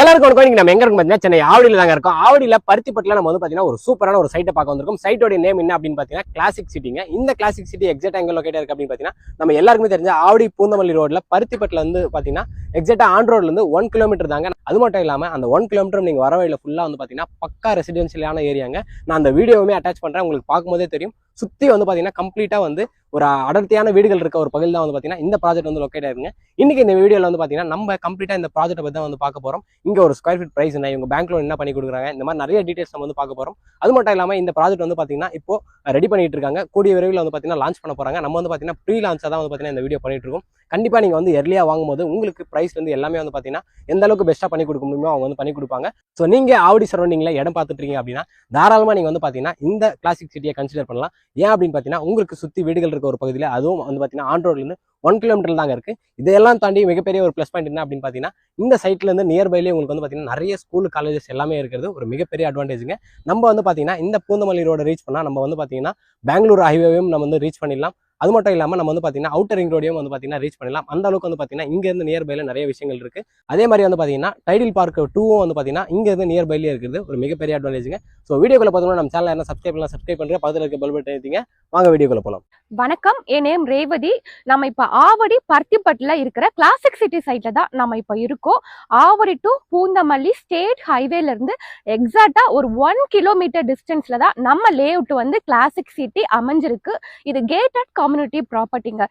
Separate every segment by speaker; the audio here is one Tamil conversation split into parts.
Speaker 1: எல்லாருக்கும் வணக்கம். நம்ம எங்க இருக்கும் பாத்தீங்கன்னா சென்னை ஆவடியில தாங்க இருக்கோம். ஆவடியில பருத்திப்பட்டுல நம்ம வந்து பாத்தீங்கன்னா ஒரு சூப்பரான ஒரு சைட்டை பார்க்க வந்திருக்கோம். சைட்டோட நேம் என்ன அப்படின்னு பாத்தீங்கன்னா கிளாசிக் சிட்டிங்க. இந்த கிளாசிக் சிட்டி எக்ஸாக்டா எங்க லொகேட் இருக்கு அப்படின்னு பாத்தீங்கன்னா நம்ம எல்லாருக்குமே தெரிஞ்ச ஆவடி பூந்தமல்லி ரோட்ல பருத்திப்பட்டுல வந்து பாத்தீங்கன்னா எக்ஸாக்டா ஆன் ரோட்ல இருந்து 1 கிலோமீட்டர் தாங்க. அது மட்டும் இல்லாம அந்த 1 கிலோமீட்டர் நீங்க வர வழியில ஃபுல்லா வந்து பாத்தீங்கன்னா பக்கா ரெசிடென்சியலான ஏரியாங்க. நான் அந்த வீடியோவுமே அட்டாச் பண்றேன், உங்களுக்கு பார்க்கும்போதே தெரியும். சுத்தி வந்து பாத்தீங்கன்னா கம்ப்ளீட்டா வந்து ஒரு அடர்த்தியான வீடுகள் இருக்க ஒரு பகுதியில் தான் வந்து பாத்தீங்கன்னா இந்த ப்ராஜெக்ட் வந்து லொக்கேட் ஆயிருங்க. இன்னைக்கு இந்த வீடியோல வந்து பாத்தீங்கன்னா நம்ம கம்ப்ளீட்டா இந்த ப்ராஜெக்ட் பத்தி தான் வந்து பார்க்க போறோம். இங்க ஒரு ஸ்கொயர் ஃபீட் பிரைஸ் என்ன, இவங்க பேங்க் லோன் என்ன பண்ணி கொடுக்குறாங்க, இந்த மாதிரி நிறைய டீடைல்ஸ் நம்ம வந்து பார்க்க போறோம். அது மட்டும் இல்லாம இந்த ப்ராஜெக்ட் வந்து பாத்தீங்கன்னா இப்போ ரெடி பண்ணிட்டு இருக்காங்க. கூடிய விரைவில் வந்து பாத்தீங்கன்னா லான்ச் பண்ண போறாங்க. நம்ம வந்து பாத்தீங்கன்னா ப்ரீ லான்ச்சா தான் வந்து பாத்தீங்கன்னா இந்த வீடியோ பண்ணிட்டு இருக்கோம். கண்டிப்பா நீங்க வந்து எர்லியா வாங்கும்போது உங்களுக்கு பிரைஸ்ல இருந்து எல்லாமே வந்து பாத்தீங்கன்னா எந்த அளவுக்கு பெஸ்ட்டா பண்ணி கொடுக்க முடியுமோ அவங்க வந்து பண்ணி கொடுப்பாங்க. ஸோ நீங்க ஆவடி சரௌண்டிங்ல இடம் பார்த்துட்டு இருக்கீங்க அப்படின்னா தாராளமா நீங்க வந்து பாத்தீங்கன்னா இந்த கிளாசிக் சிட்டியை கன்சிடர் பண்ணலாம். ஏன் அப்படின்னு பாத்தீங்கன்னா உங்களுக்கு சுத்தி வீடுகள் இருக்க ஒரு பகுதியில், அதுவும் வந்து பாத்தீங்கன்னா ஆன் ரோட்ல இருந்து 1 கிலோமீட்டர் தாங்க இருக்கு. இதெல்லாம் தாண்டி மிகப்பெரிய ஒரு பிளஸ் பாயிண்ட் என்ன அப்படின்னு பாத்தீங்கன்னா இந்த சைட்ல இருந்து நியர்பைலேயே உங்களுக்கு வந்து பாத்தீங்கன்னா நிறைய ஸ்கூல் காலேஜஸ் எல்லாமே இருக்கிறது ஒரு மிகப்பெரிய அட்வான்டேஜுங்க. நம்ம வந்து பாத்தீங்கன்னா இந்த பூந்தமல்லி ரோட ரீச் பண்ணா நம்ம வந்து பாத்தீங்கன்னா பெங்களூர் ஹைவேவையும் நம்ம வந்து ரீச் பண்ணிடலாம். அது மட்டும் இல்லாமல் நம்ம வந்து பார்த்தீங்கன்னா அவுட்டர் ரிங் ரோடையும் வந்து பார்த்தீங்கன்னா ரீச் பண்ணலாம். அந்த அளவுக்கு வந்து பார்த்தீங்கன்னா இங்கேருந்து நியர்பைல நிறைய விஷயங்கள் இருக்கு. அதே மாதிரி வந்து பார்த்தீங்கன்னா டைடில் பார்க் 2 வந்து பார்த்தீங்கன்னா இங்கேருந்து நியர்பைலேயே இருக்குது, ஒரு மிகப்பெரிய அட்வான்டேஜுங்க. ஸோ வீடியோக்குள்ள பார்த்தோம்னா நம்ம சேனல் என்ன சப்ஸ்கிரைப் பண்ணுற பக்கத்தில் இருக்க பெல் பட்டன் ஏற்றிங்க. வாங்க வீடியோக்குள்ள போகலாம்.
Speaker 2: வணக்கம், என் நேம் ரேவதி. நம்ம இப்ப ஆவடி பருத்திப்பட்டுல இருக்கிற கிளாசிக் சிட்டி சைட்ல தான் நம்ம இப்ப இருக்கோம். ஆவடி டு பூந்தமல்லி ஸ்டேட் ஹைவேல இருந்து எக்ஸாக்டா ஒரு 1 கிலோமீட்டர் டிஸ்டன்ஸ்ல தான் நம்ம லேஅவுட் வந்து கிளாசிக் சிட்டி அமைஞ்சிருக்கு. இது கேட்டட் கம்யூனிட்டி ப்ராப்பர்ட்டிங்க.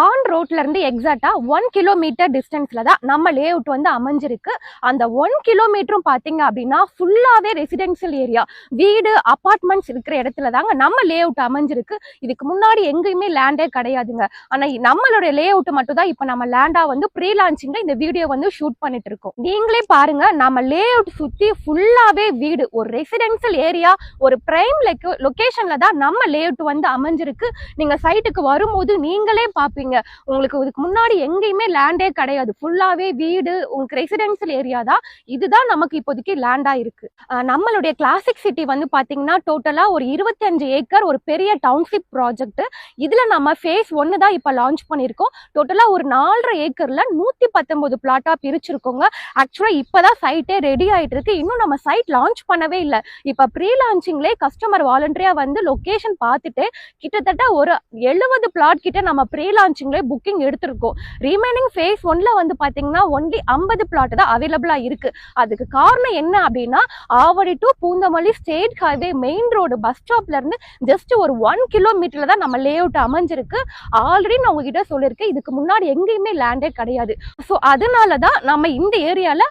Speaker 2: ஆன் ரோட்ல இருந்து எக்ஸாக்டா 1 கிலோமீட்டர் டிஸ்டன்ஸ்ல தான் நம்ம லேஅவுட் வந்து அமைஞ்சிருக்கு. அந்த 1 கிலோமீட்டரும் பாத்தீங்க அப்படின்னா ஃபுல்லாவே ரெசிடென்சியல் ஏரியா, வீடு அபார்ட்மெண்ட்ஸ் இருக்கிற இடத்துல தாங்க நம்ம லேஅவுட் அமைஞ்சிருக்கு. இதுக்கு முன்னாடி எங்கேயுமே லேண்டே கிடையாதுங்க. ஆனா நம்மளுடைய லேஅவுட் மட்டும் தான் இப்ப நம்ம லேண்டா வந்து ப்ரீ லான்ச்சிங்ல இந்த வீடியோ வந்து ஷூட் பண்ணிட்டு இருக்கோம். நீங்களே பாருங்க, நம்ம லேஅவுட் சுத்தி ஃபுல்லாவே வீடு, ஒரு ரெசிடென்சியல் ஏரியா, ஒரு பிரைம் லொகேஷன்ல தான் நம்ம லேஅவுட் வந்து அமைஞ்சிருக்கு. நீங்க சைட்டுக்கு வரும்போது நீங்களே பாப்பீங்க, உங்களுக்கு இதுக்கு முன்னாடி எங்கேயுமே லேண்டே கிடையாது. ஃபுல்லாவே வீடு, உங்களுக்கு ரெசிடென்சியல் ஏரியா தான். இதுதான் நமக்கு இப்போதைக்கு லேண்டா இருக்கு. நம்மளுடைய கிளாசிக் சிட்டி வந்து பாத்தீங்கன்னா டோட்டலா ஒரு 25 ஏக்கர் ஒரு பெரிய டவுன்ஷிப் ப்ராஜெக்ட். இதுல நம்ம ஃபேஸ் 1 தான் இப்ப லான்ச் பண்ணிருக்கோம். டோட்டலா ஒரு 4.5 ஏக்கர்ல 119 பிளாட்டா பிரிச்சிருக்கோங்க. ஆக்சுவலா இப்பதான் சைட்டே ரெடி ஆயிட்டு இருக்கு. இன்னும் நம்ம சைட் லான்ச் பண்ணவே இல்லை. இப்ப ப்ரீ லான்ச்சிங்லேயே கஸ்டமர் வாலண்டரியா வந்து லொகேஷன் பார்த்துட்டு கிட்டத்தட்ட ஒரு 70 பிளாட் கிட்ட நம்ம ப்ரீ லான்ச்சிங்லேயே புக்கிங் எடுத்திருக்கோம். ரிமைனிங் ஃபேஸ் 1ல வந்து பாத்தீங்கன்னா ஒன்லி 50 பிளாட் தான் அவைலபிளா இருக்கு. அதுக்கு காரணம் என்ன அப்படின்னா Avadi to Poonamallee state highway main road bus ஸ்டாப்ல இருந்து ஜஸ்ட் ஒரு 1 கிலோமீட்டர்ல தான் நம்ம லேஅவுட் அமைஞ்சிருக்கு. ஆல்ரெடி நான் உங்ககிட்ட சொல்லியிருக்கேன், இதுக்கு முன்னாடி எங்கேயுமே லேண்டே கிடையாது. ஸோ அதனாலதான் நம்ம இந்த ஏரியால